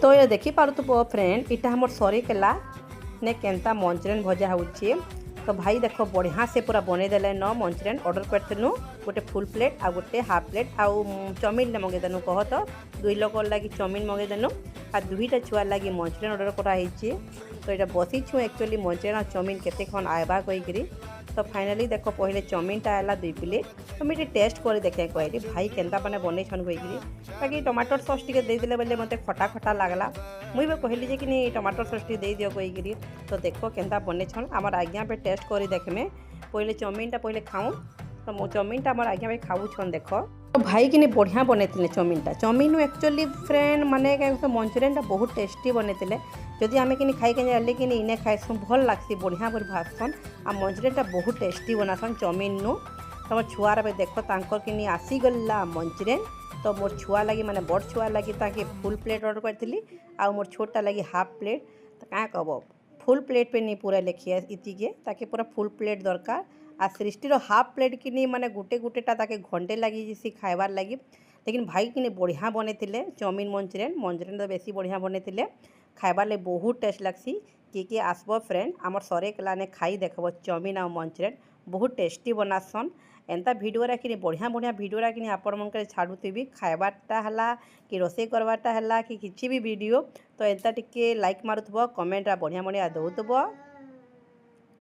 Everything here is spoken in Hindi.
तो ये देखी पारुथुब फ्रेंड इटा हमर सरी केला ने केनता मंचूरियन भजा होची। तो भाई देखो बढ़िया से पूरा बने देले न मंचूरियन ऑर्डर करथिनु गोटे फुल प्लेट आ गोटे हाफ प्लेट आ चाउमिन मंगे देनु कह तो 2 लोक लगी चाउमिन मंगे देनु आ 2टा छुआ लगी मंचूरियन ऑर्डर करा हिची। तो ये बसी छु एक्चुअली मंचूरियन आ चाउमिन केते खन आइबा कहिकरी। तो फाइनली देखो पहले चाउमिनटा आला 2 प्लेट। तो मुझे टेस्ट कर देखे कहली भाई केनता मैंने बन छन कहीकि बाकी टमाटर सॉस टी देदेले बोले मत खटा खटा लगला। मुई भी कहली जे कि टमाटर सॉस टी दे दियो कहीकि। तो देखो केनता बने छन आमर आज्ञा पे टेस्ट कर देखेमे पहले चाउमिनटा पहले खाऊँ। तो मो चाउमिनटा आमर आज्ञा पे खाऊ छन देखो। तो भाई कि बढ़िया बनते चाउमिनटा चाउमिन एक्चुअली फ्रेंड माने मंचूरियनटा बहुत टेस्टी बनते जदि आम कि खाई जाले कि इने खाइसुँ भल लगसी बढ़िया कर भाजसन आ मंचूरियनटा बहुत टेस्टी बनासन चाउमिन नु। तो मोर छुआर देख तांकर कि आसीगला मंचूरियन। तो मोर छुआ लगी माने बड़ छुआ लगी ताकि फुल प्लेट ऑर्डर करी आ मोर छोटा लगी हाफ प्लेट। तो क्या कब फुल प्लेट पे नहीं पूरा लिखिए इतिके ताकि पूरा फुल प्लेट दरकार आ सृष्टिर हाफ प्लेट कि नहीं माने गुटे गुटेटा ताकि घंटे लगी सी खाइबार लगी। लेकिन भाई कि बढ़िया बनते चाउमिन मंचूरियन तो बेसी बढ़िया बनते खाइबार लगे बहुत टेस्ट लगसी। किए आसब फ्रेंड आमर सरे कलाने खाई देखब चाउमिन आ मंचूरियन बहुत टेस्टी बनासन। एंता भिडियोरा कि बढ़िया बढ़िया भिडियोरा कि आपण मन छाड़ुथी खाइबारटा है कि रोसे करवाटा है कि किसी भी वीडियो। तो एंता टिके लाइक मारुथब कमेंट बढ़िया बढ़िया दौथब।